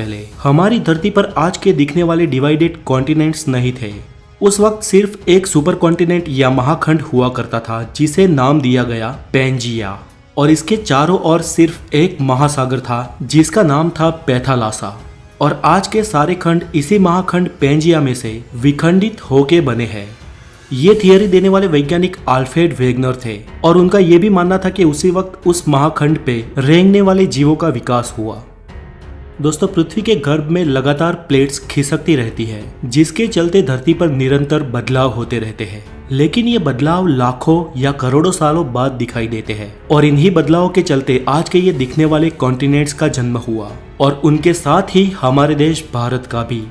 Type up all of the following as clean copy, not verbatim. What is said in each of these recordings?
पहले हमारी धरती पर आज के दिखने वाले डिवाइडेड कॉन्टिनेंट्स नहीं थे। उस वक्त सिर्फ एक सुपर कॉन्टिनेंट या महाखंड हुआ करता था जिसे नाम दिया गया पेंजिया, और इसके चारों ओर सिर्फ एक महासागर था जिसका नाम था पैथालासा। और आज के सारे खंड इसी महाखंड पेंजिया में से विखंडित होके बने हैं। ये थियरी देने वाले वैज्ञानिक अल्फ्रेड वेगनर थे और उनका यह भी मानना था कि उसी वक्त उस महाखंड पे रेंगने वाले जीवों का विकास हुआ। दोस्तों, पृथ्वी के गर्भ में लगातार प्लेट्स खिसकती रहती है जिसके चलते धरती पर निरंतर बदलाव होते रहते हैं, लेकिन ये बदलाव लाखों या करोड़ों सालों बाद दिखाई देते हैं। और इन्हीं बदलावों के चलते आज के ये दिखने वाले कॉन्टिनेंट्स का जन्म हुआ और उनके साथ ही हमारे देश भारत का भी।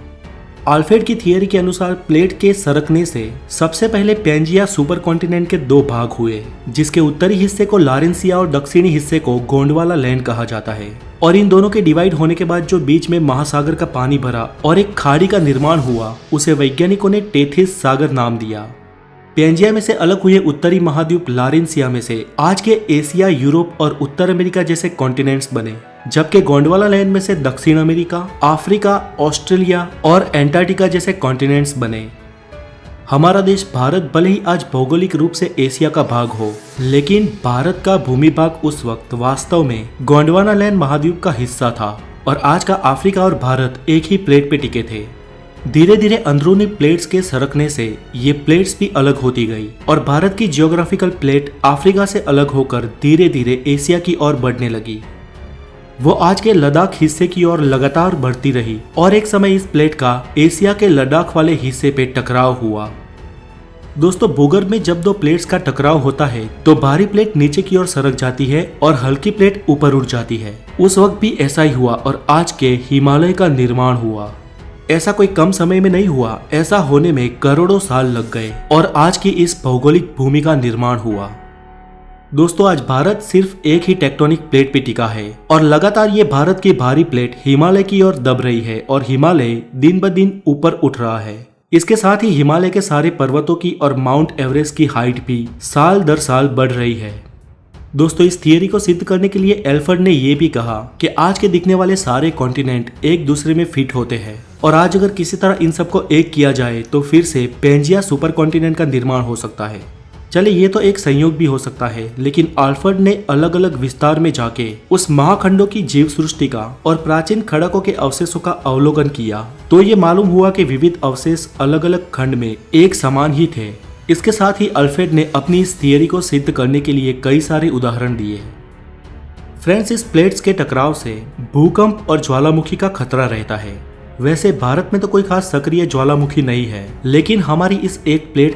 अल्फ्रेड की थियरी के अनुसार प्लेट के सरकने से सबसे पहले पेंजिया सुपर कॉन्टिनेंट के दो भाग हुए, जिसके उत्तरी हिस्से को लारेंसिया और दक्षिणी हिस्से को गोंडवाना लैंड कहा जाता है। और इन दोनों के डिवाइड होने के बाद जो बीच में महासागर का पानी भरा और एक खाड़ी का निर्माण हुआ, उसे वैज्ञानिकों ने टेथिस सागर नाम दिया। पेंजिया में से अलग हुए उत्तरी महाद्वीप लारेंसिया में से आज के एशिया, यूरोप और उत्तर अमेरिका जैसे कॉन्टिनेंट्स बने, जबकि गोंडवाना लैंड में से दक्षिण अमेरिका, अफ्रीका, ऑस्ट्रेलिया और एंटार्क्टिका जैसे कॉन्टिनेंट्स बने। हमारा देश भारत भले ही आज भौगोलिक रूप से एशिया का भाग हो, लेकिन भारत का भूमि भाग उस वक्त वास्तव में गोंडवाना लैंड महाद्वीप का हिस्सा था और आज का अफ्रीका और भारत एक ही प्लेट पे टिके थे। धीरे धीरे अंदरूनी प्लेट्स के सरकने से ये प्लेट्स भी अलग होती गई और भारत की जियोग्राफिकल प्लेट अफ्रीका से अलग होकर धीरे धीरे एशिया की ओर बढ़ने लगी। वो आज के लद्दाख हिस्से की ओर लगातार बढ़ती रही और एक समय इस प्लेट का एशिया के लद्दाख वाले हिस्से पे टकराव हुआ। दोस्तों, भूगर्भ में जब दो प्लेट्स का टकराव होता है तो भारी प्लेट नीचे की ओर सरक जाती है और हल्की प्लेट ऊपर उठ जाती है। उस वक्त भी ऐसा ही हुआ और आज के हिमालय का निर्माण हुआ। ऐसा कोई कम समय में नहीं हुआ, ऐसा होने में करोड़ों साल लग गए और आज की इस भौगोलिक भूमि का निर्माण हुआ। दोस्तों, आज भारत सिर्फ एक ही टेक्टोनिक प्लेट पे टिका है और लगातार ये भारत की भारी प्लेट हिमालय की ओर दब रही है और हिमालय दिन ब दिन ऊपर उठ रहा है। इसके साथ ही हिमालय के सारे पर्वतों की और माउंट एवरेस्ट की हाइट भी साल दर साल बढ़ रही है। दोस्तों, इस थियरी को सिद्ध करने के लिए एल्फ्रेड ने यह भी कहा कि आज के दिखने वाले सारे कॉन्टिनेंट एक दूसरे में फिट होते हैं और आज अगर किसी तरह इन सबको एक किया जाए तो फिर से पेंजिया सुपर कॉन्टिनेंट का निर्माण हो सकता है। चले, ये तो एक संयोग भी हो सकता है, लेकिन अल्फ्रेड ने अलग अलग विस्तार में जाके उस महाखंडों की जीव सृष्टि का और प्राचीन खड़कों के अवशेषों का अवलोकन किया तो ये मालूम हुआ कि विविध अवशेष अलग अलग खंड में एक समान ही थे। इसके साथ ही अल्फ्रेड ने अपनी इस थियरी को सिद्ध करने के लिए कई सारे उदाहरण दिए। फ्रेंड्स, इस प्लेट्स के टकराव से भूकंप और ज्वालामुखी का खतरा रहता है। वैसे भारत में तो कोई खास सक्रिय ज्वालामुखी नहीं है, लेकिन हमारी इस एक प्लेट